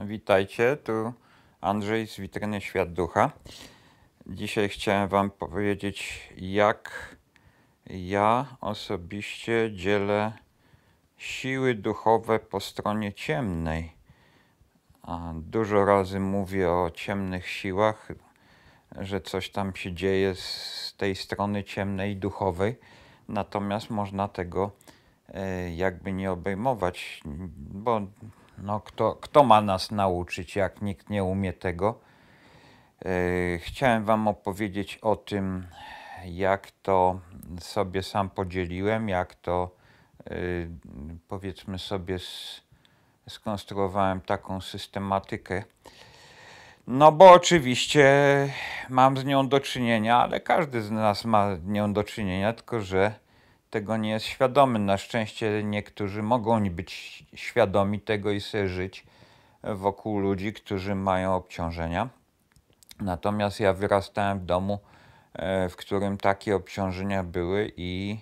Witajcie, tu Andrzej z Witryny Świat Ducha. Dzisiaj chciałem Wam powiedzieć, jak ja osobiście dzielę siły duchowe po stronie ciemnej. Dużo razy mówię o ciemnych siłach, że coś tam się dzieje z tej strony ciemnej, duchowej, natomiast można tego jakby nie obejmować, bo kto ma nas nauczyć, jak nikt nie umie tego. Chciałem Wam opowiedzieć o tym, jak to sobie sam podzieliłem, jak to powiedzmy sobie skonstruowałem taką systematykę. No bo oczywiście mam z nią do czynienia, ale każdy z nas ma z nią do czynienia, tylko że tego nie jest świadomy. Na szczęście niektórzy mogą być świadomi tego i sobie żyć wokół ludzi, którzy mają obciążenia. Natomiast ja wyrastałem w domu, w którym takie obciążenia były i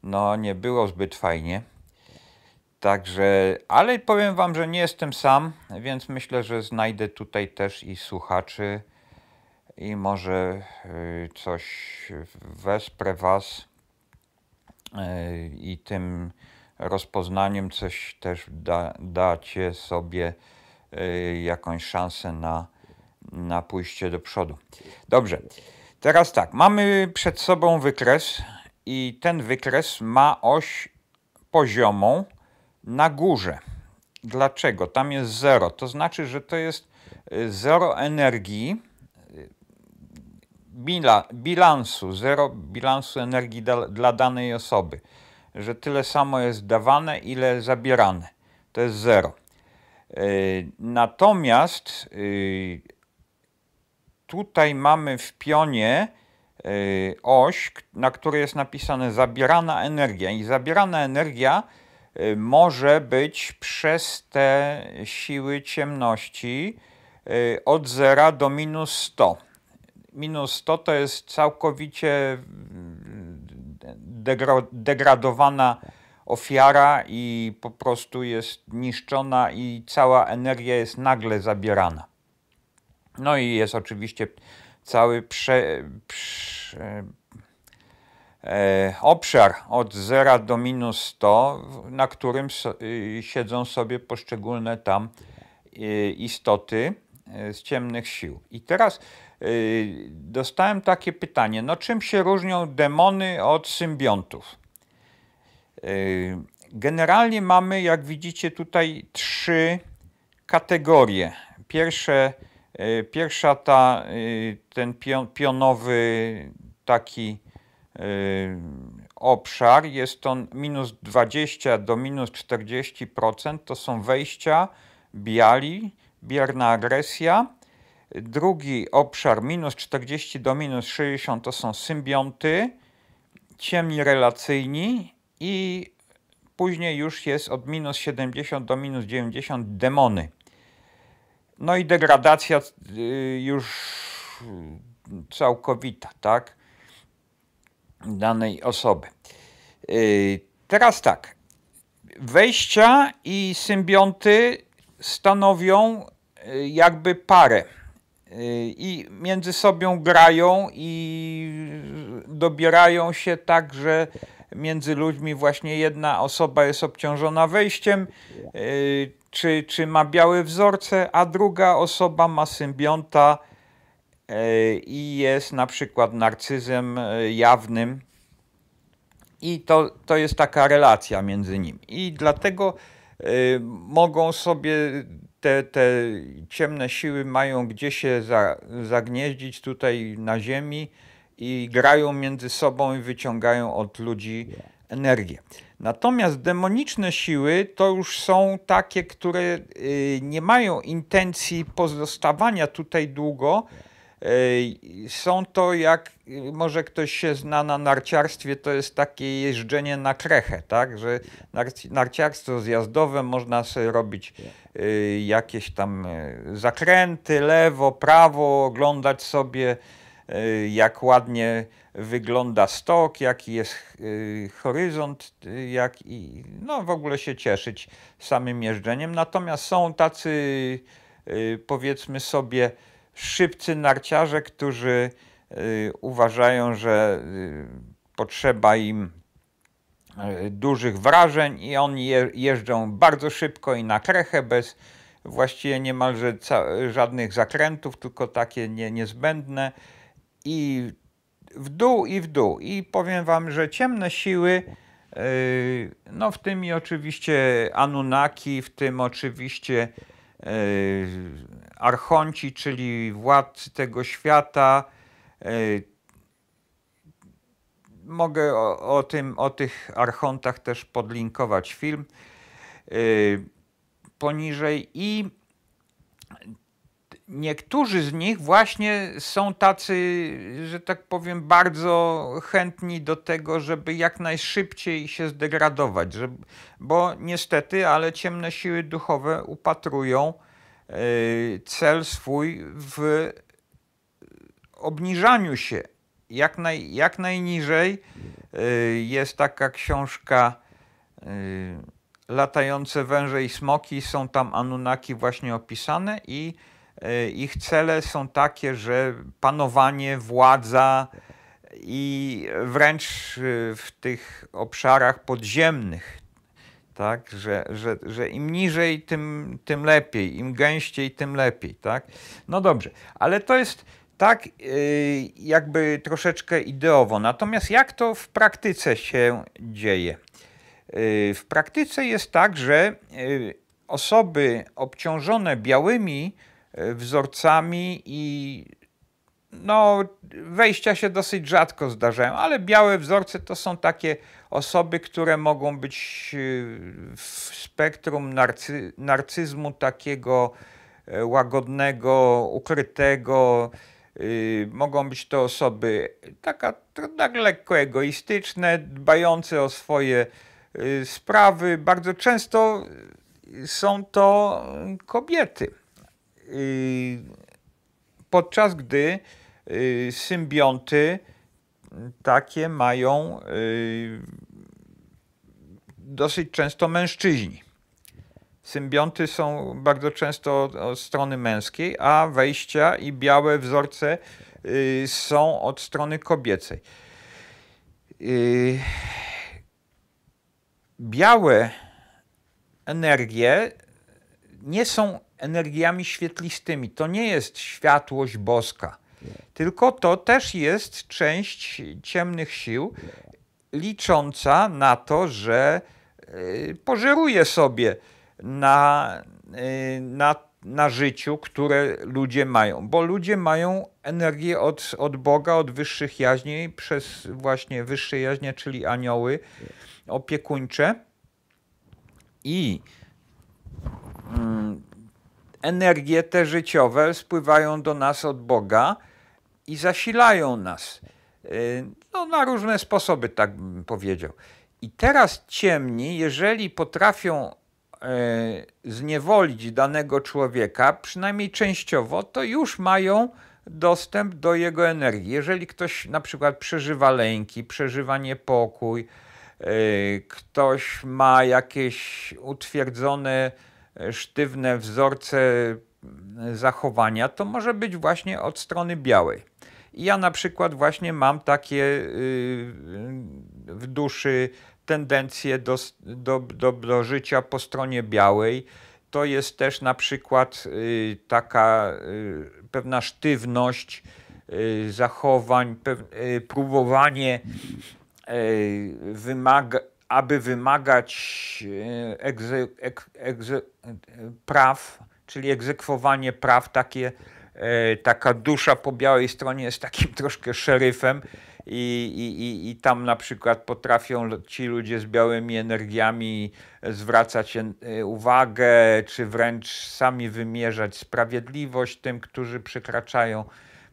no nie było zbyt fajnie. Także, ale powiem Wam, że nie jestem sam, więc myślę, że znajdę tutaj też i słuchaczy i może coś wesprę Was i tym rozpoznaniem coś też dacie sobie jakąś szansę na pójście do przodu. Dobrze, teraz tak, mamy przed sobą wykres i ten wykres ma oś poziomą na górze. Dlaczego? Tam jest 0, to znaczy, że to jest 0 energii, zero bilansu energii dla danej osoby, że tyle samo jest dawane, ile zabierane. To jest 0. Natomiast tutaj mamy w pionie oś, na której jest napisane zabierana energia i zabierana energia może być przez te siły ciemności od 0 do minus 100. Minus 100 to jest całkowicie degradowana ofiara i po prostu jest niszczona i cała energia jest nagle zabierana. No i jest oczywiście cały obszar od 0 do minus 100, na którym siedzą sobie poszczególne tam istoty z ciemnych sił. I teraz dostałem takie pytanie, no czym się różnią demony od symbiontów? Generalnie mamy, jak widzicie tutaj, 3 kategorie. Pierwsza ten pionowy taki obszar, jest on minus 20 do minus 40%, to są wejścia, bierna agresja. Drugi obszar minus 40 do minus 60 to są symbionty, ciemni relacyjni i później już jest od minus 70 do minus 90 demony. No i degradacja już całkowita, tak, danej osoby. Teraz tak, wejścia i symbionty stanowią jakby parę i między sobą grają i dobierają się tak, że między ludźmi właśnie jedna osoba jest obciążona wejściem, czy ma białe wzorce, a druga osoba ma symbionta i jest na przykład narcyzem jawnym i to jest taka relacja między nimi. I dlatego mogą sobie te ciemne siły mają gdzie się zagnieździć tutaj na ziemi i grają między sobą i wyciągają od ludzi energię. Natomiast demoniczne siły to już są takie, które nie mają intencji pozostawania tutaj długo. Są to, jak może ktoś się zna na narciarstwie, to jest takie jeżdżenie na krechę, tak, że narciarstwo zjazdowe, można sobie robić jakieś tam zakręty, lewo, prawo, oglądać sobie jak ładnie wygląda stok, jaki jest horyzont, no w ogóle się cieszyć samym jeżdżeniem. Natomiast są tacy powiedzmy sobie szybcy narciarze, którzy uważają, że potrzeba im dużych wrażeń i oni jeżdżą bardzo szybko i na krechę, bez właściwie niemalże żadnych zakrętów, tylko takie niezbędne i w dół i w dół. I powiem wam, że ciemne siły, no w tym i oczywiście Anunnaki, w tym oczywiście archonci, czyli władcy tego świata. Mogę o tych archontach też podlinkować film poniżej i niektórzy z nich właśnie są tacy, że tak powiem, bardzo chętni do tego, żeby jak najszybciej się zdegradować, bo niestety, ale ciemne siły duchowe upatrują cel swój w obniżaniu się jak najniżej. Jest taka książka Latające węże i smoki, są tam Anunnaki właśnie opisane i ich cele są takie, że panowanie, władza i wręcz w tych obszarach podziemnych, tak, że im niżej, tym lepiej, im gęściej, tym lepiej, tak. No dobrze, ale to jest tak jakby troszeczkę ideowo. Natomiast jak to w praktyce się dzieje? W praktyce jest tak, że osoby obciążone białymi wzorcami i no, wejścia się dosyć rzadko zdarzają, ale białe wzorce to są takie osoby, które mogą być w spektrum narcyzmu takiego łagodnego, ukrytego. Mogą być to osoby tak lekko egoistyczne, dbające o swoje sprawy. Bardzo często są to kobiety. Podczas gdy symbionty takie mają dosyć często mężczyźni. Symbionty są bardzo często od strony męskiej, a wejścia i białe wzorce są od strony kobiecej. Białe energie nie są energiami świetlistymi. To nie jest światłość boska, tylko to też jest część ciemnych sił, licząca na to, że pożeruje sobie na życiu, które ludzie mają. Bo ludzie mają energię od Boga, od wyższych jaźni, przez właśnie wyższe jaźnie, czyli anioły opiekuńcze. I energie te życiowe spływają do nas od Boga i zasilają nas. No, na różne sposoby, tak bym powiedział. I teraz ciemni, jeżeli potrafią zniewolić danego człowieka, przynajmniej częściowo, to już mają dostęp do jego energii. Jeżeli ktoś na przykład przeżywa lęki, przeżywa niepokój, ktoś ma jakieś utwierdzone, sztywne wzorce zachowania, to może być właśnie od strony białej. I ja na przykład właśnie mam takie w duszy tendencje do życia po stronie białej. To jest też na przykład taka pewna sztywność zachowań, próbowanie aby wymagać praw, czyli egzekwowanie praw, taka dusza po białej stronie jest takim troszkę szeryfem i tam na przykład potrafią ci ludzie z białymi energiami zwracać uwagę, czy wręcz sami wymierzać sprawiedliwość tym, którzy przekraczają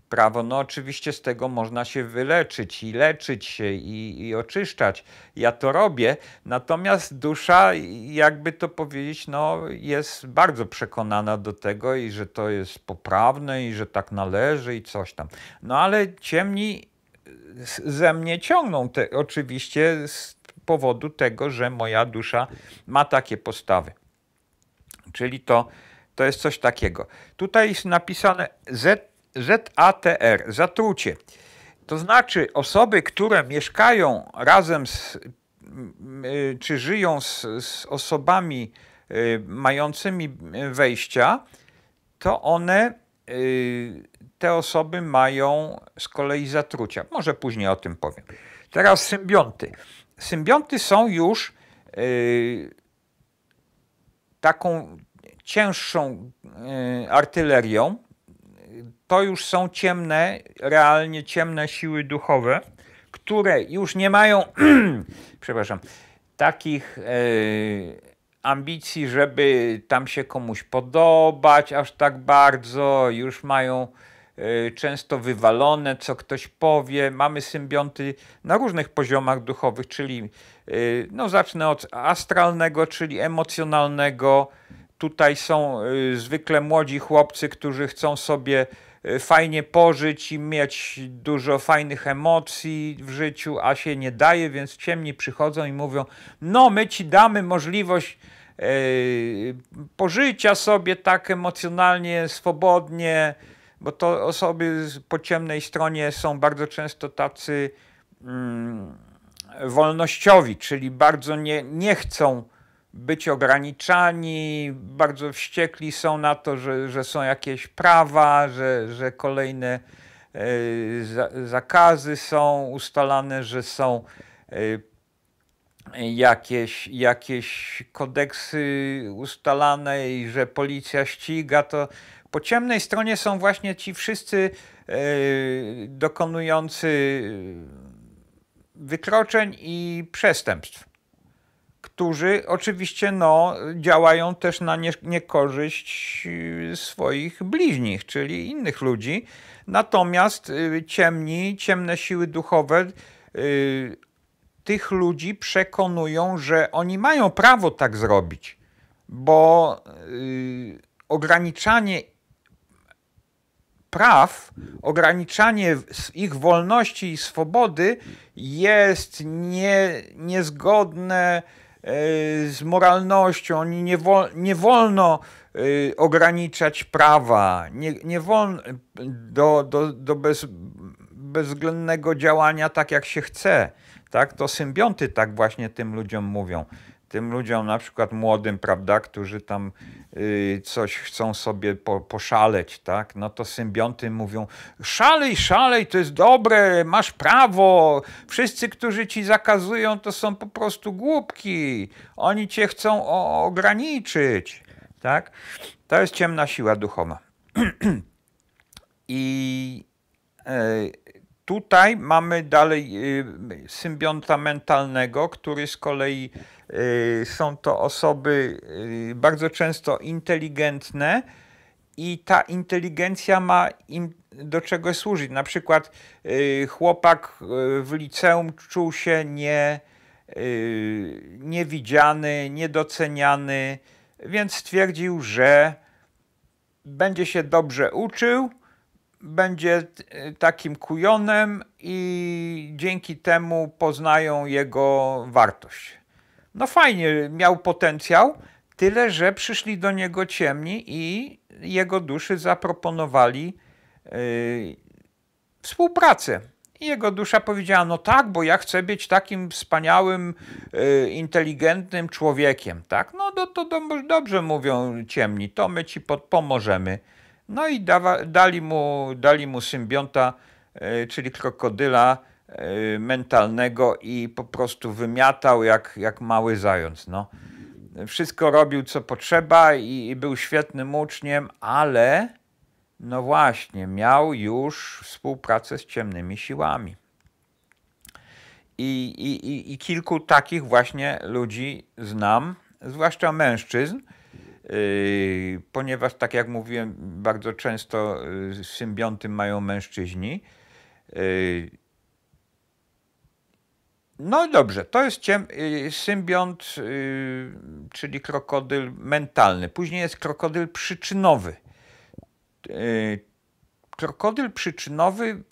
prawo. No oczywiście z tego można się wyleczyć i leczyć się i oczyszczać. Ja to robię, natomiast dusza, jakby to powiedzieć, no jest bardzo przekonana do tego i że to jest poprawne i że tak należy i coś tam. No ale ciemni ze mnie ciągną oczywiście z powodu tego, że moja dusza ma takie postawy. Czyli to To jest coś takiego. Tutaj jest napisane ZATR, zatrucie. To znaczy osoby, które mieszkają razem czy żyją z osobami mającymi wejścia, to one, te osoby mają z kolei zatrucia. Może później o tym powiem. Teraz symbionty. Symbionty są już taką cięższą artylerią. To już są ciemne, realnie ciemne siły duchowe, które już nie mają, przepraszam, takich ambicji, żeby tam się komuś podobać aż tak bardzo. Już mają często wywalone, co ktoś powie. Mamy symbionty na różnych poziomach duchowych, czyli no zacznę od astralnego, czyli emocjonalnego. Tutaj są zwykle młodzi chłopcy, którzy chcą sobie fajnie pożyć i mieć dużo fajnych emocji w życiu, a się nie daje, więc ciemni przychodzą i mówią, no my ci damy możliwość pożycia sobie tak emocjonalnie, swobodnie, bo to osoby po ciemnej stronie są bardzo często tacy wolnościowi, czyli bardzo nie chcą być ograniczani, bardzo wściekli są na to, że są jakieś prawa, że kolejne zakazy są ustalane, że są jakieś kodeksy ustalane i że policja ściga. To po ciemnej stronie są właśnie ci wszyscy dokonujący wykroczeń i przestępstw, którzy oczywiście działają też na niekorzyść swoich bliźnich, czyli innych ludzi. Natomiast ciemne siły duchowe tych ludzi przekonują, że oni mają prawo tak zrobić, bo ograniczanie praw, ograniczanie ich wolności i swobody jest niezgodne z moralnością. Oni nie wolno ograniczać prawa, nie wolno do bezwzględnego działania tak, jak się chce. Tak? To symbionty tak właśnie tym ludziom mówią. Tym ludziom na przykład młodym, prawda, którzy tam coś chcą sobie poszaleć, tak? No to symbionty mówią, szalej, to jest dobre, masz prawo. Wszyscy, którzy ci zakazują, to są po prostu głupki. Oni cię chcą ograniczyć, tak? To jest ciemna siła duchowa. I tutaj mamy dalej symbionta mentalnego, który z kolei są to osoby bardzo często inteligentne i ta inteligencja ma im do czegoś służyć. Na przykład chłopak w liceum czuł się niewidziany, niedoceniany, więc stwierdził, że będzie się dobrze uczył, będzie takim kujonem i dzięki temu poznają jego wartość. No fajnie, miał potencjał, tyle że przyszli do niego ciemni i jego duszy zaproponowali współpracę. I jego dusza powiedziała, no tak, bo ja chcę być takim wspaniałym, inteligentnym człowiekiem. Tak? No to dobrze mówią ciemni, to my ci pomożemy. No i dali mu symbionta, czyli krokodyla mentalnego i po prostu wymiatał jak mały zając. No. Wszystko robił, co potrzeba i był świetnym uczniem, ale no właśnie, miał już współpracę z ciemnymi siłami. I kilku takich właśnie ludzi znam, zwłaszcza mężczyzn, ponieważ tak jak mówiłem, bardzo często symbionty mają mężczyźni. No dobrze, to jest symbiont, czyli krokodyl mentalny. Później jest krokodyl przyczynowy. Krokodyl przyczynowy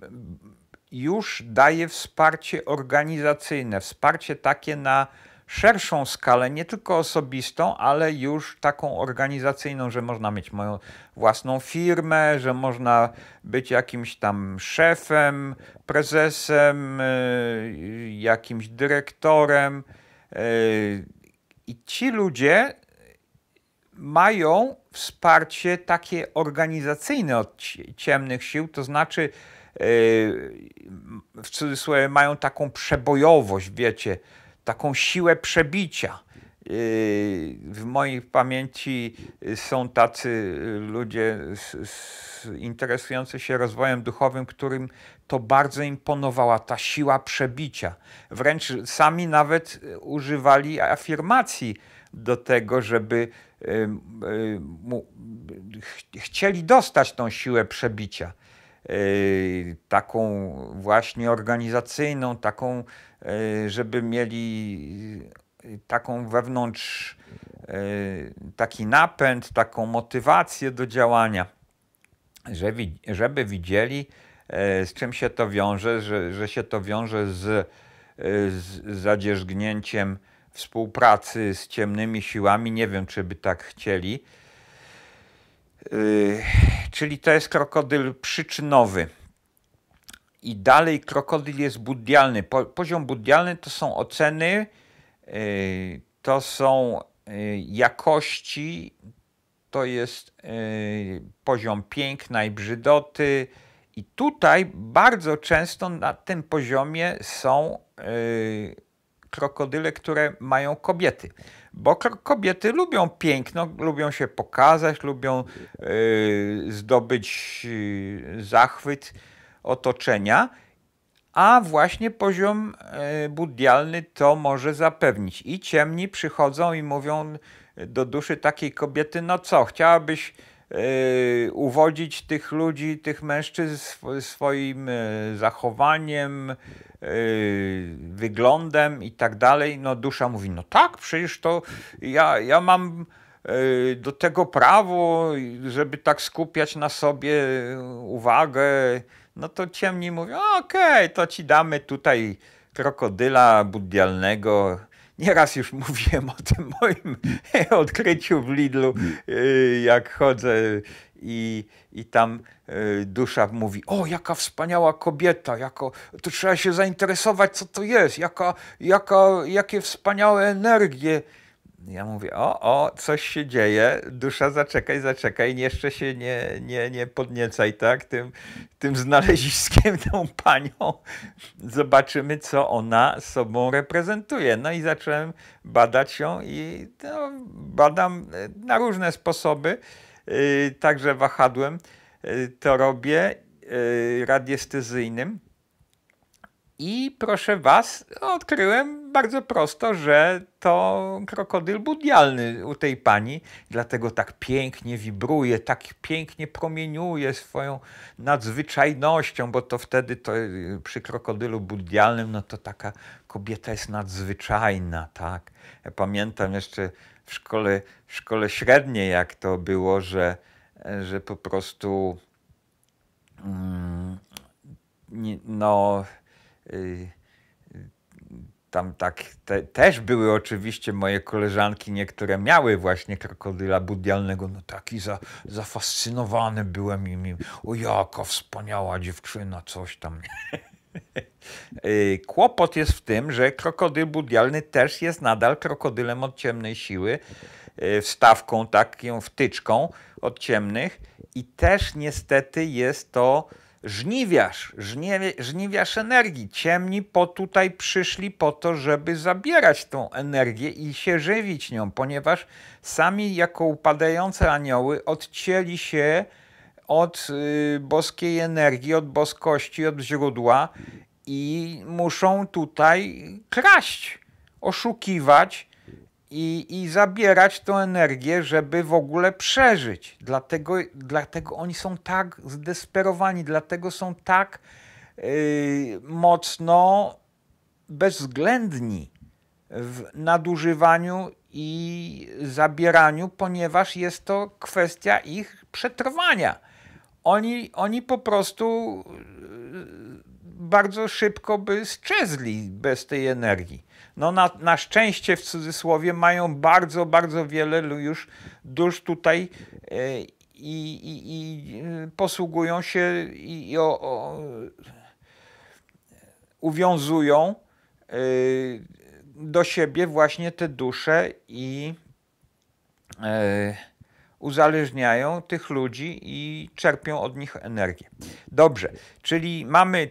już daje wsparcie organizacyjne, wsparcie takie na szerszą skalę, nie tylko osobistą, ale już taką organizacyjną, że można mieć moją własną firmę, że można być jakimś tam szefem, prezesem, jakimś dyrektorem. I ci ludzie mają wsparcie takie organizacyjne od ciemnych sił, to znaczy w cudzysłowie mają taką przebojowość, wiecie, taką siłę przebicia. W mojej pamięci są tacy ludzie interesujący się rozwojem duchowym, którym to bardzo imponowała ta siła przebicia. Wręcz sami nawet używali afirmacji do tego, żeby chcieli dostać tą siłę przebicia. Taką właśnie organizacyjną, taką, żeby mieli taką wewnątrz taki napęd, taką motywację do działania, żeby widzieli, z czym się to wiąże, że się to wiąże z zadzierzgnięciem współpracy z ciemnymi siłami. Nie wiem, czy by tak chcieli. Czyli to jest krokodyl przyczynowy. I dalej krokodyl jest buddialny. Poziom buddialny to są oceny, to są jakości, to jest poziom piękna i brzydoty. I tutaj bardzo często na tym poziomie są krokodyle, które mają kobiety. Bo kobiety lubią piękno, lubią się pokazać, lubią zdobyć zachwyt otoczenia, a właśnie poziom buddialny to może zapewnić. I ciemni przychodzą i mówią do duszy takiej kobiety, no co, chciałabyś uwodzić tych ludzi, tych mężczyzn swoim zachowaniem, wyglądem i tak dalej. No dusza mówi, no tak, przecież to ja mam do tego prawo, żeby tak skupiać na sobie uwagę. No to ciemni mówią, okej, to ci damy tutaj krokodyla buddialnego. Nieraz już mówiłem o tym moim odkryciu w Lidlu, jak chodzę i tam dusza mówi, o jaka wspaniała kobieta, to trzeba się zainteresować, co to jest, jakie wspaniałe energie. Ja mówię, coś się dzieje, dusza, zaczekaj, jeszcze się nie podniecaj, tak, tym znaleziskiem, tą panią. Zobaczymy, co ona sobą reprezentuje. No i zacząłem badać ją i badam na różne sposoby, także wahadłem to robię, radiestezyjnym. I proszę was, odkryłem bardzo prosto, że to krokodyl buddialny u tej pani, dlatego tak pięknie wibruje, tak pięknie promieniuje swoją nadzwyczajnością, bo to wtedy to przy krokodylu buddialnym, no to taka kobieta jest nadzwyczajna, tak. Ja pamiętam jeszcze w szkole średniej, jak to było, że po prostu tam tak też były oczywiście moje koleżanki, niektóre miały właśnie krokodyla buddialnego, no taki zafascynowany byłem i o jaka wspaniała dziewczyna, coś tam. Kłopot jest w tym, że krokodyl buddialny też jest nadal krokodylem od ciemnej siły, wstawką taką, wtyczką od ciemnych i też niestety jest to żniwiarz energii. Ciemni tutaj przyszli po to, żeby zabierać tą energię i się żywić nią, ponieważ sami jako upadające anioły odcięli się od boskiej energii, od boskości, od źródła i muszą tutaj kraść, oszukiwać i zabierać tą energię, żeby w ogóle przeżyć. Dlatego oni są tak zdesperowani, dlatego są tak mocno bezwzględni w nadużywaniu i zabieraniu, ponieważ jest to kwestia ich przetrwania. Oni po prostu bardzo szybko by sczezli bez tej energii. No na szczęście, w cudzysłowie, mają bardzo, bardzo wiele już dusz tutaj i posługują się i uwiązują do siebie właśnie te dusze i uzależniają tych ludzi i czerpią od nich energię. Dobrze, czyli mamy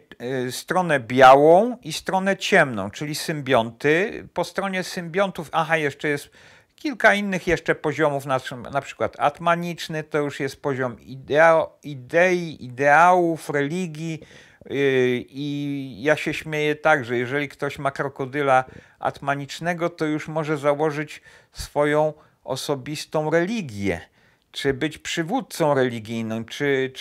stronę białą i stronę ciemną, czyli symbionty. Po stronie symbiontów, jeszcze jest kilka innych jeszcze poziomów, na przykład atmaniczny, to już jest poziom idei, ideałów, religii. I ja się śmieję tak, że jeżeli ktoś ma krokodyla atmanicznego, to już może założyć swoją osobistą religię, czy być przywódcą religijnym, czy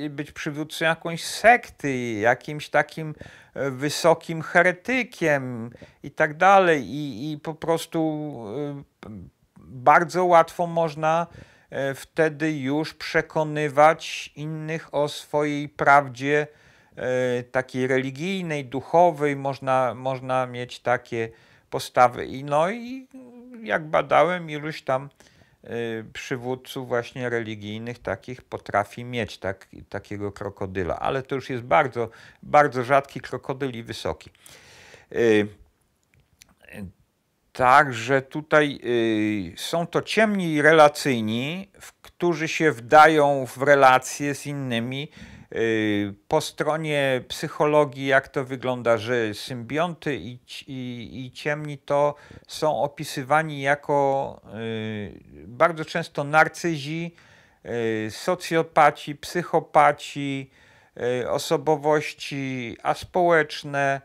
być przywódcą jakąś sekty, jakimś takim wysokim heretykiem i tak dalej. I po prostu bardzo łatwo można wtedy już przekonywać innych o swojej prawdzie takiej religijnej, duchowej. Można mieć takie postawy. I jak badałem, iluś tam przywódców właśnie religijnych takich potrafi mieć takiego krokodyla. Ale to już jest bardzo, bardzo rzadki krokodyl i wysoki. Także tutaj są to ciemni relacyjni, którzy się wdają w relacje z innymi. Po stronie psychologii, jak to wygląda, że symbionty i ciemni to są opisywani jako bardzo często narcyzi, socjopaci, psychopaci, osobowości aspołeczne,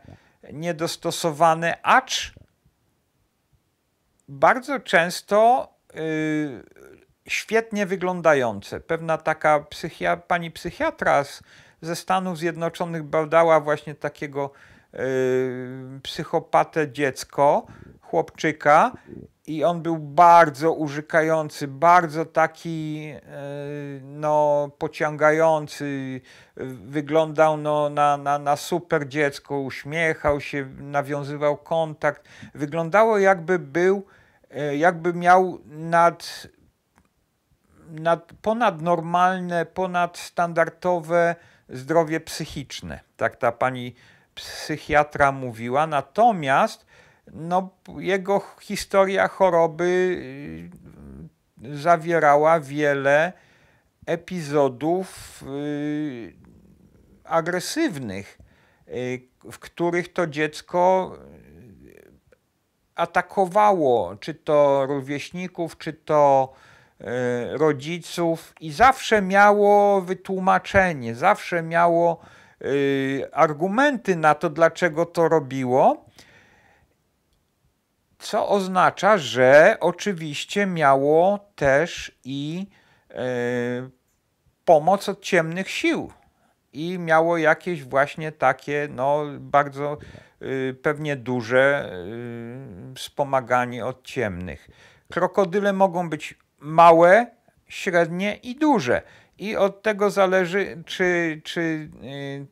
niedostosowane, acz bardzo często świetnie wyglądające. Pewna taka pani psychiatra ze Stanów Zjednoczonych badała właśnie takiego psychopatę dziecko, chłopczyka, i on był bardzo urzekający, bardzo taki pociągający, wyglądał na super dziecko, uśmiechał się, nawiązywał kontakt. Wyglądało jakby miał ponadnormalne, ponadstandardowe zdrowie psychiczne. Tak ta pani psychiatra mówiła. Natomiast jego historia choroby zawierała wiele epizodów agresywnych, w których to dziecko atakowało czy to rówieśników, czy to rodziców, i zawsze miało wytłumaczenie, zawsze miało argumenty na to, dlaczego to robiło, co oznacza, że oczywiście miało też i pomoc od ciemnych sił i miało jakieś właśnie takie bardzo pewnie duże wspomaganie od ciemnych. Krokodyle mogą być małe, średnie i duże. I od tego zależy, czy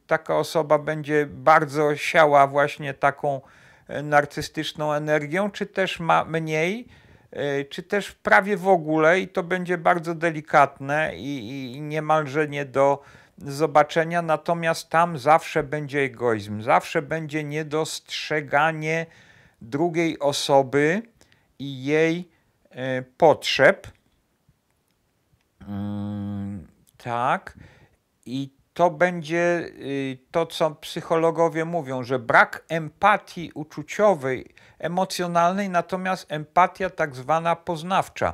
taka osoba będzie bardzo siała właśnie taką narcystyczną energią, czy też ma mniej, czy też prawie w ogóle, i to będzie bardzo delikatne i niemalże nie do zobaczenia. Natomiast tam zawsze będzie egoizm, zawsze będzie niedostrzeganie drugiej osoby i jej potrzeb. Tak. I to będzie to, co psychologowie mówią, że brak empatii uczuciowej, emocjonalnej, natomiast empatia tak zwana poznawcza,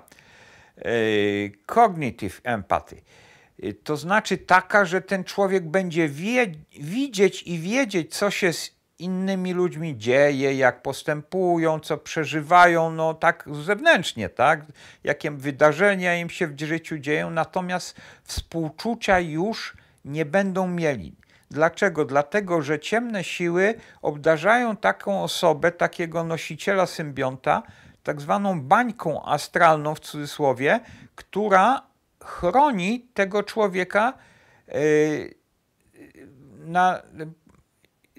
cognitive empathy. To znaczy taka, że ten człowiek będzie widzieć i wiedzieć, co się z innymi ludźmi dzieje, jak postępują, co przeżywają, tak zewnętrznie, tak? Jakie wydarzenia im się w życiu dzieją, natomiast współczucia już nie będą mieli. Dlaczego? Dlatego, że ciemne siły obdarzają taką osobę, takiego nosiciela symbionta, tak zwaną bańką astralną, w cudzysłowie, która chroni tego człowieka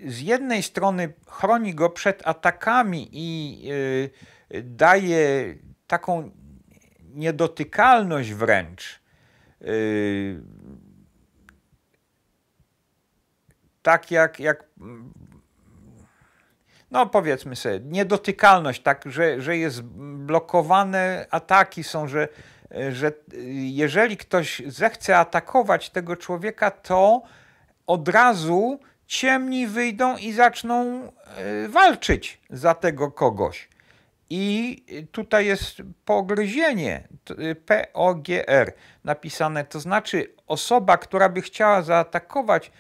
z jednej strony chroni go przed atakami i daje taką niedotykalność wręcz, tak jak no powiedzmy sobie, niedotykalność, tak, że jest blokowane ataki są, że jeżeli ktoś zechce atakować tego człowieka, to od razu ciemni wyjdą i zaczną walczyć za tego kogoś. I tutaj jest pogryzienie, POGR napisane, to znaczy osoba, która by chciała zaatakować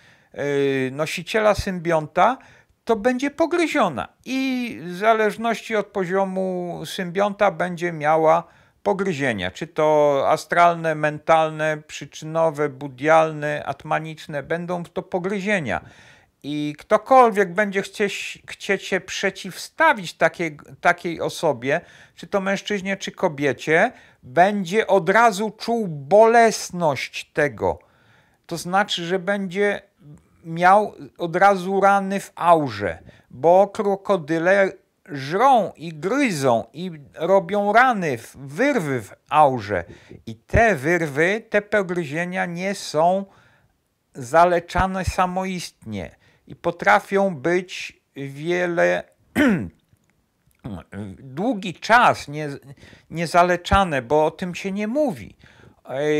nosiciela symbionta, to będzie pogryziona i w zależności od poziomu symbionta będzie miała pogryzienia, czy to astralne, mentalne, przyczynowe, budialne, atmaniczne, będą to pogryzienia. I ktokolwiek będzie chcieć się przeciwstawić takiej osobie, czy to mężczyźnie, czy kobiecie, będzie od razu czuł bolesność tego. To znaczy, że będzie miał od razu rany w aurze, bo krokodyle żrą i gryzą i robią rany, wyrwy w aurze. I te wyrwy, te pogryzienia nie są zaleczane samoistnie i potrafią być długi czas niezaleczane, bo o tym się nie mówi.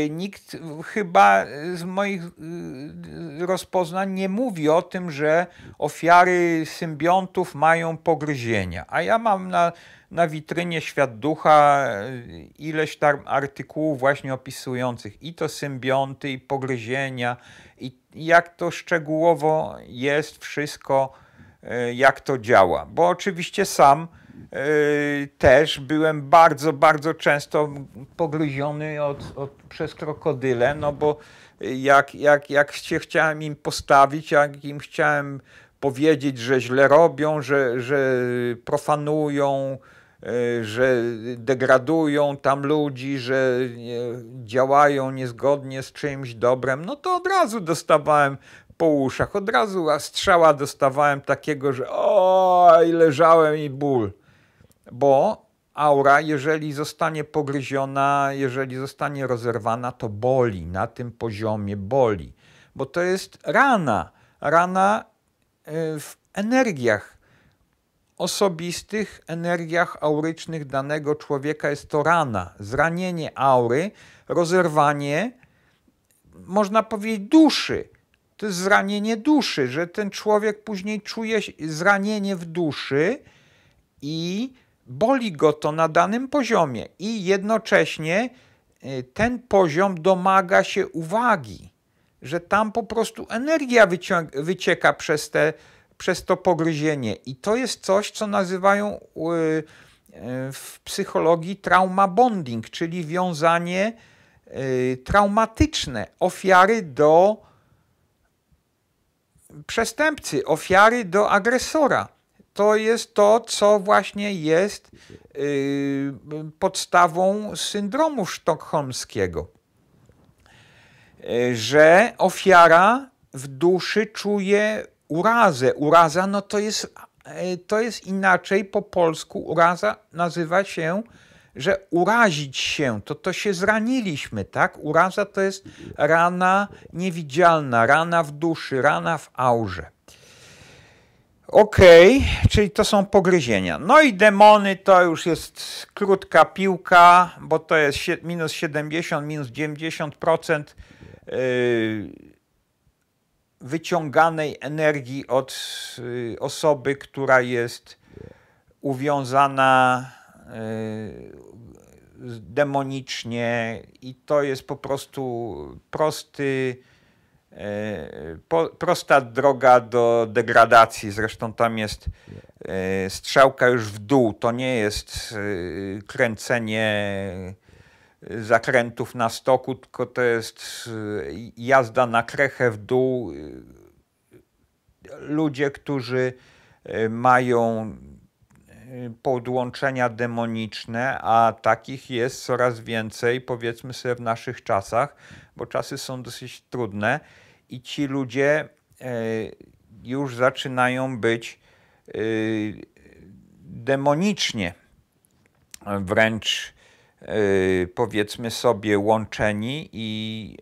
Nikt chyba z moich rozpoznań nie mówi o tym, że ofiary symbiontów mają pogryzienia. A ja mam na witrynie Świat Ducha ileś tam artykułów właśnie opisujących i to symbionty, i pogryzienia, i jak to szczegółowo jest wszystko, jak to działa. Bo oczywiście sam też byłem bardzo, bardzo często pogryziony przez krokodyle, no bo jak się chciałem im postawić, jak im chciałem powiedzieć, że źle robią, że profanują, że degradują tam ludzi, że działają niezgodnie z czymś dobrem, no to od razu dostawałem po uszach, od razu strzała dostawałem takiego, że oj, leżałem i ból. Bo aura, jeżeli zostanie pogryziona, jeżeli zostanie rozerwana, to boli, na tym poziomie boli. Bo to jest rana w energiach osobistych, energiach aurycznych danego człowieka jest to rana, zranienie aury, rozerwanie, można powiedzieć, duszy. To jest zranienie duszy, że ten człowiek później czuje zranienie w duszy i boli go to na danym poziomie i jednocześnie ten poziom domaga się uwagi, że tam po prostu energia wycieka przez to pogryzienie i to jest coś, co nazywają w psychologii trauma bonding, czyli wiązanie traumatyczne ofiary do przestępcy, ofiary do agresora. To jest to, co właśnie jest podstawą syndromu sztokholmskiego. Że ofiara w duszy czuje urazę. Uraza, no to jest inaczej po polsku. Uraza nazywa się, że urazić się, to się zraniliśmy, tak? Uraza to jest rana niewidzialna, rana w duszy, rana w aurze. Okej, czyli to są pogryzienia. No i demony to już jest krótka piłka, bo to jest minus 70, minus 90% wyciąganej energii od osoby, która jest uwiązana demonicznie i to jest po prostu prosta droga do degradacji. Zresztą tam jest strzałka już w dół. To nie jest kręcenie zakrętów na stoku, tylko to jest jazda na krechę w dół. Ludzie, którzy mają podłączenia demoniczne, a takich jest coraz więcej, powiedzmy sobie w naszych czasach, bo czasy są dosyć trudne i ci ludzie już zaczynają być demonicznie wręcz powiedzmy sobie łączeni i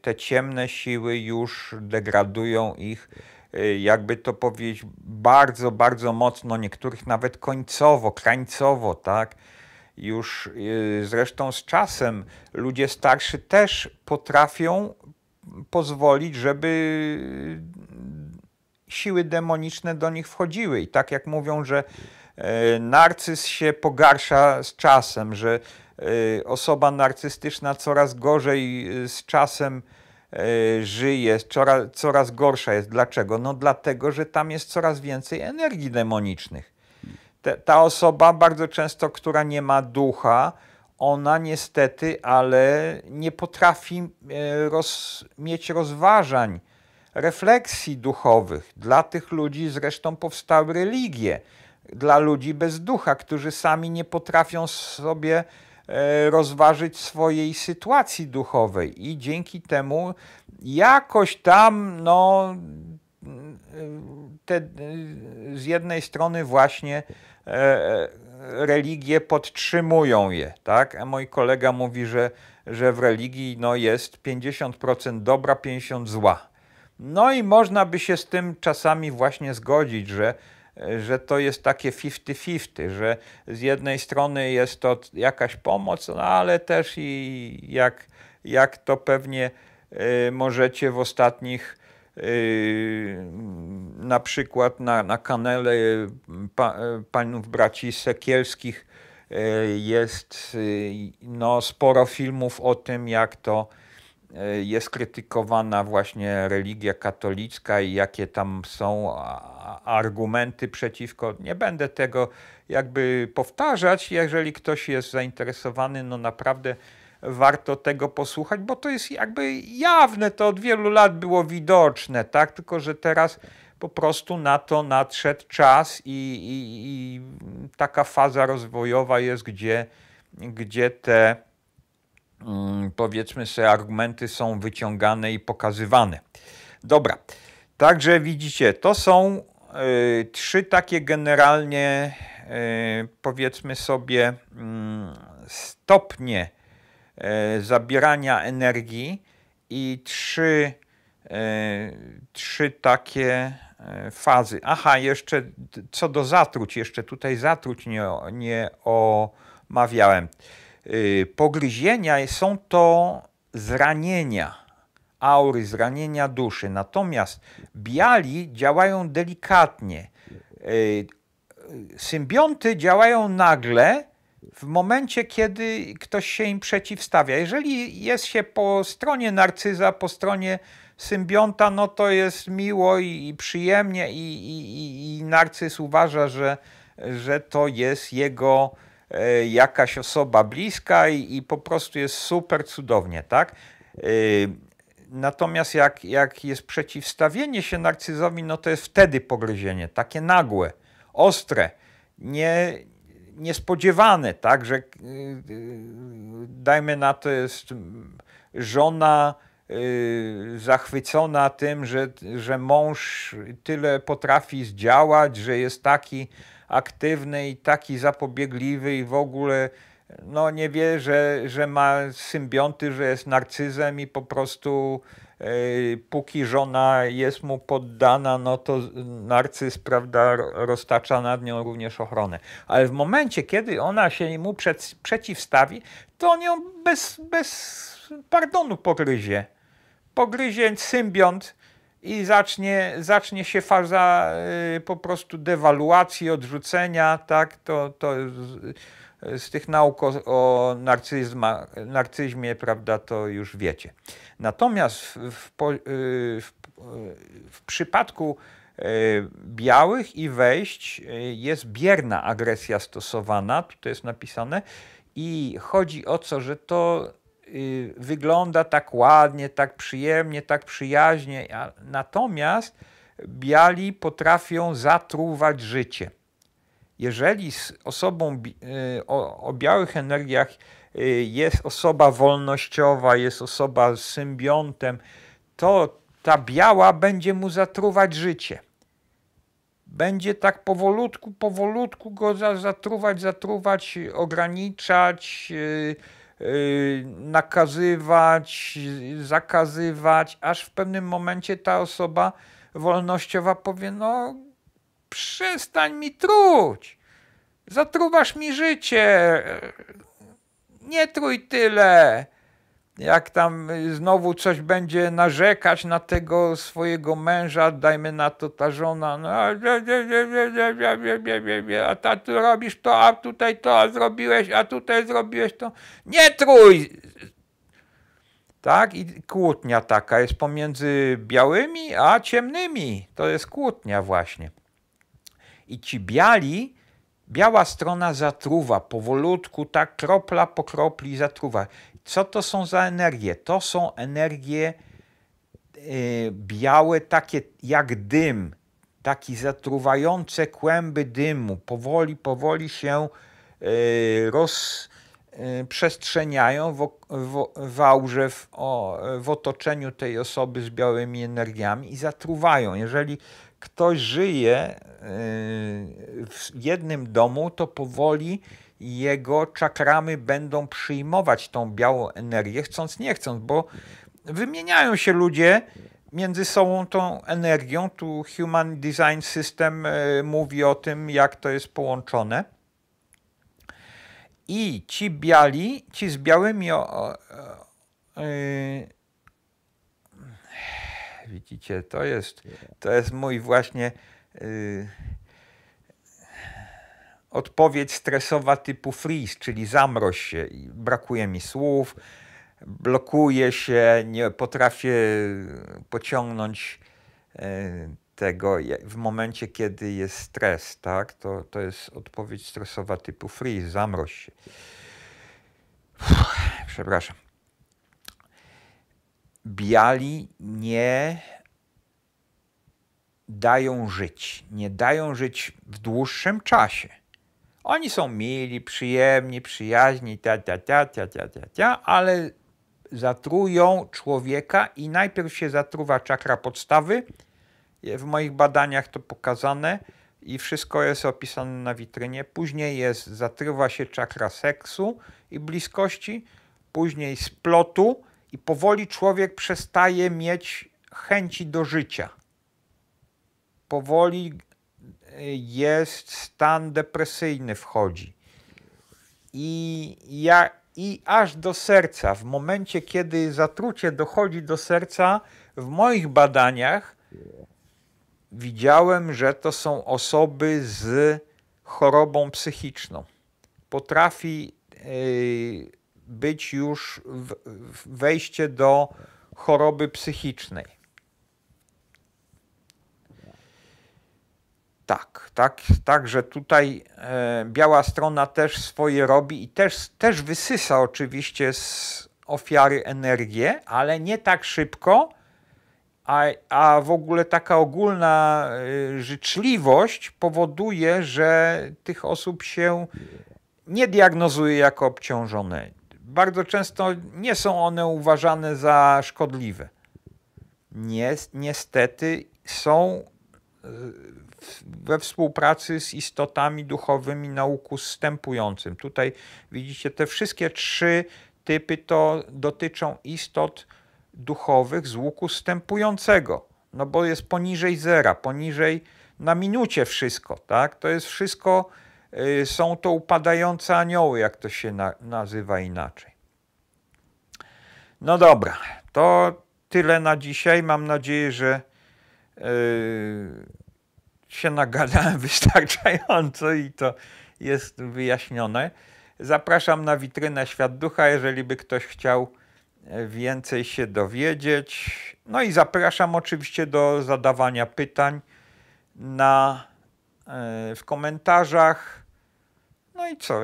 te ciemne siły już degradują ich, jakby to powiedzieć, bardzo, bardzo mocno, niektórych nawet końcowo, krańcowo, tak? Już zresztą z czasem ludzie starszy też potrafią pozwolić, żeby siły demoniczne do nich wchodziły. I tak jak mówią, że narcyz się pogarsza z czasem, że osoba narcystyczna coraz gorzej z czasem żyje, coraz gorsza jest. Dlaczego? No dlatego, że tam jest coraz więcej energii demonicznych. Ta osoba bardzo często, która nie ma ducha, ona niestety, ale nie potrafi mieć rozważań, refleksji duchowych. Dla tych ludzi zresztą powstały religie. Dla ludzi bez ducha, którzy sami nie potrafią sobie rozważyć swojej sytuacji duchowej i dzięki temu jakoś tam z jednej strony właśnie religie podtrzymują je, tak? A mój kolega mówi, że w religii jest 50% dobra, 50% zła. No i można by się z tym czasami właśnie zgodzić, że to jest takie 50-50, że z jednej strony jest to jakaś pomoc, ale też i jak to pewnie możecie w ostatnich na przykład na kanale panów braci Sekielskich jest sporo filmów o tym, jak to jest krytykowana właśnie religia katolicka i jakie tam są argumenty przeciwko. Nie będę tego jakby powtarzać. Jeżeli ktoś jest zainteresowany, naprawdę warto tego posłuchać, bo to jest jakby jawne, to od wielu lat było widoczne, tak? Tylko że teraz po prostu na to nadszedł czas i taka faza rozwojowa jest, gdzie te powiedzmy sobie argumenty są wyciągane i pokazywane. Dobra, także widzicie, to są trzy takie generalnie powiedzmy sobie stopnie zabierania energii i trzy takie fazy. Aha, jeszcze co do zatruć, jeszcze tutaj zatruć nie omawiałem. Pogryzienia są to zranienia aury, zranienia duszy, natomiast biali działają delikatnie. Symbionty działają nagle w momencie, kiedy ktoś się im przeciwstawia. Jeżeli jest się po stronie narcyza, po stronie symbionta, no to jest miło i przyjemnie i narcyz uważa, że to jest jego jakaś osoba bliska i po prostu jest super cudownie, tak? Natomiast jak jest przeciwstawienie się narcyzowi, no to jest wtedy pogryzienie, takie nagłe, ostre, niespodziewane, tak? Że dajmy na to, jest żona zachwycona tym, że mąż tyle potrafi zdziałać, że jest taki aktywny i taki zapobiegliwy i w ogóle nie wie, że ma symbionty, że jest narcyzem i po prostu póki żona jest mu poddana, no to narcyz, prawda, roztacza nad nią również ochronę. Ale w momencie, kiedy ona się mu przeciwstawi, to on ją bez pardonu pogryzie symbiont i zacznie się faza po prostu dewaluacji, odrzucenia, tak, to z tych nauk o narcyzmie, prawda, to już wiecie. Natomiast w przypadku białych i wejść jest bierna agresja stosowana, tutaj jest napisane, i chodzi o to, że to wygląda tak ładnie, tak przyjemnie, tak przyjaźnie, natomiast biali potrafią zatruwać życie. Jeżeli z osobą o białych energiach jest osoba wolnościowa, jest osoba z symbiontem, to ta biała będzie mu zatruwać życie. Będzie tak powolutku go zatruwać, ograniczać, nakazywać, zakazywać, aż w pewnym momencie ta osoba wolnościowa powie, no przestań mi truć, zatruwasz mi życie, nie trój tyle. Jak tam znowu coś będzie narzekać na tego swojego męża, dajmy na to ta żona, no, a tu robisz to, a tutaj to zrobiłeś, a tutaj zrobiłeś to, nie trój! Tak? I kłótnia taka jest pomiędzy białymi a ciemnymi. To jest kłótnia właśnie. I ci biała strona zatruwa powolutku, tak kropla po kropli zatruwa. Co to są za energie? To są energie białe, takie jak dym, takie zatruwające kłęby dymu. Powoli się rozprzestrzeniają w aurze, w otoczeniu tej osoby z białymi energiami i zatruwają. Jeżeli ktoś żyje w jednym domu, to powoli jego czakramy będą przyjmować tą białą energię, chcąc nie chcąc, bo wymieniają się ludzie między sobą tą energią. Tu Human Design System mówi o tym, jak to jest połączone. I ci biali, ci z białymi widzicie, to jest mój właśnie odpowiedź stresowa typu freeze, czyli zamroź się. Brakuje mi słów, blokuję się, nie potrafię pociągnąć tego w momencie, kiedy jest stres, tak? To jest odpowiedź stresowa typu freeze, zamroź się. Przepraszam. Biali nie dają żyć w dłuższym czasie. Oni są mili, przyjemni, przyjaźni, ale zatrują człowieka i najpierw się zatruwa czakra podstawy. W moich badaniach to pokazane i wszystko jest opisane na witrynie. Później zatruwa się czakra seksu i bliskości, później splotu i powoli człowiek przestaje mieć chęci do życia. Powoli jest stan depresyjny wchodzi. I aż do serca. W momencie, kiedy zatrucie dochodzi do serca, w moich badaniach widziałem, że to są osoby z chorobą psychiczną. Potrafi być już wejście do choroby psychicznej. Tak, że tutaj biała strona też swoje robi i też wysysa oczywiście z ofiary energię, ale nie tak szybko, a w ogóle taka ogólna życzliwość powoduje, że tych osób się nie diagnozuje jako obciążone. Bardzo często nie są one uważane za szkodliwe. Niestety są we współpracy z istotami duchowymi na łuku zstępującym. Tutaj widzicie, te wszystkie 3 typy to dotyczą istot duchowych z łuku zstępującego. No bo jest poniżej zera, poniżej na minucie wszystko, tak? To jest wszystko, są to upadające anioły, jak to się nazywa inaczej. No dobra, to tyle na dzisiaj. Mam nadzieję, że się nagadałem wystarczająco i to jest wyjaśnione. Zapraszam na witrynę Świat Ducha, jeżeli by ktoś chciał więcej się dowiedzieć. No i zapraszam oczywiście do zadawania pytań w komentarzach. No i co?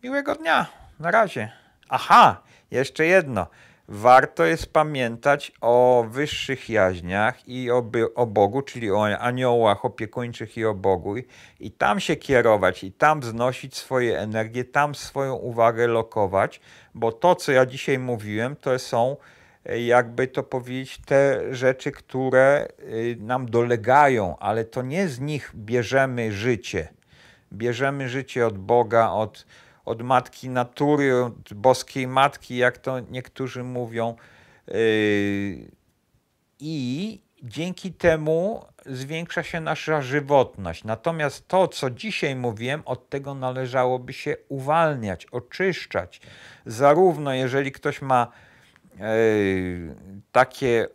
Miłego dnia. Na razie. Aha, jeszcze jedno. Warto jest pamiętać o wyższych jaźniach i o Bogu, czyli o aniołach opiekuńczych i o Bogu. I tam się kierować, i tam znosić swoje energie, tam swoją uwagę lokować, bo to, co ja dzisiaj mówiłem, to są jakby to powiedzieć, te rzeczy, które nam dolegają, ale to nie z nich bierzemy życie. Bierzemy życie od Boga, od Matki Natury, od Boskiej Matki, jak to niektórzy mówią. I dzięki temu zwiększa się nasza żywotność. Natomiast to, co dzisiaj mówiłem, od tego należałoby się uwalniać, oczyszczać. Zarówno jeżeli ktoś ma takie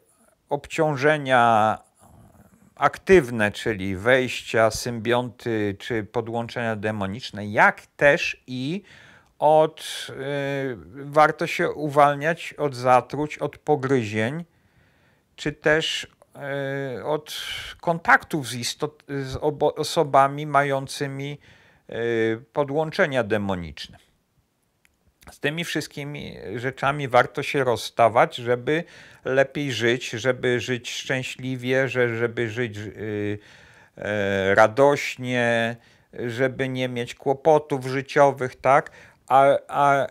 obciążenia aktywne, czyli wejścia, symbionty czy podłączenia demoniczne, jak też i warto się uwalniać od zatruć, od pogryzień, czy też od kontaktów z osobami mającymi podłączenia demoniczne. Z tymi wszystkimi rzeczami warto się rozstawać, żeby lepiej żyć, żeby żyć szczęśliwie, żeby żyć radośnie, żeby nie mieć kłopotów życiowych, tak? A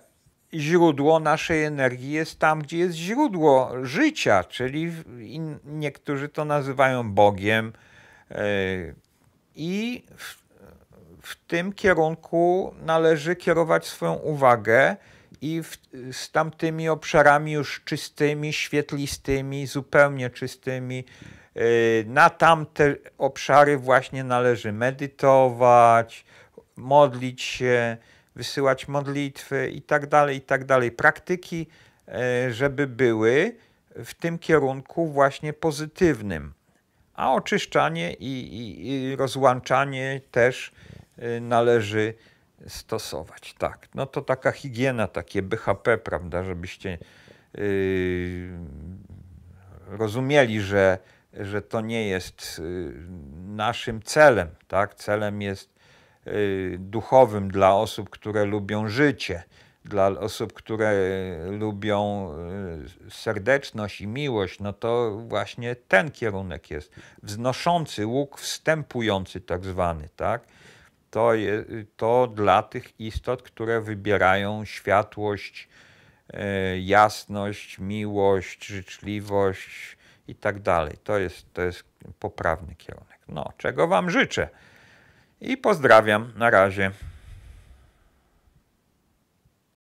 źródło naszej energii jest tam, gdzie jest źródło życia, czyli niektórzy to nazywają Bogiem. I w tym kierunku należy kierować swoją uwagę i z tamtymi obszarami już czystymi, świetlistymi, zupełnie czystymi, na tamte obszary właśnie należy medytować, modlić się, wysyłać modlitwy i tak dalej. Praktyki, żeby były w tym kierunku właśnie pozytywnym. A oczyszczanie i rozłączanie też należy stosować. Tak, no to taka higiena, takie BHP, prawda, żebyście rozumieli, że to nie jest naszym celem, tak? Celem jest duchowym dla osób, które lubią życie, dla osób, które lubią serdeczność i miłość, no to właśnie ten kierunek jest wznoszący, łuk wstępujący tak zwany, tak? To dla tych istot, które wybierają światłość, jasność, miłość, życzliwość i tak dalej. To jest poprawny kierunek. No, czego wam życzę. I pozdrawiam. Na razie.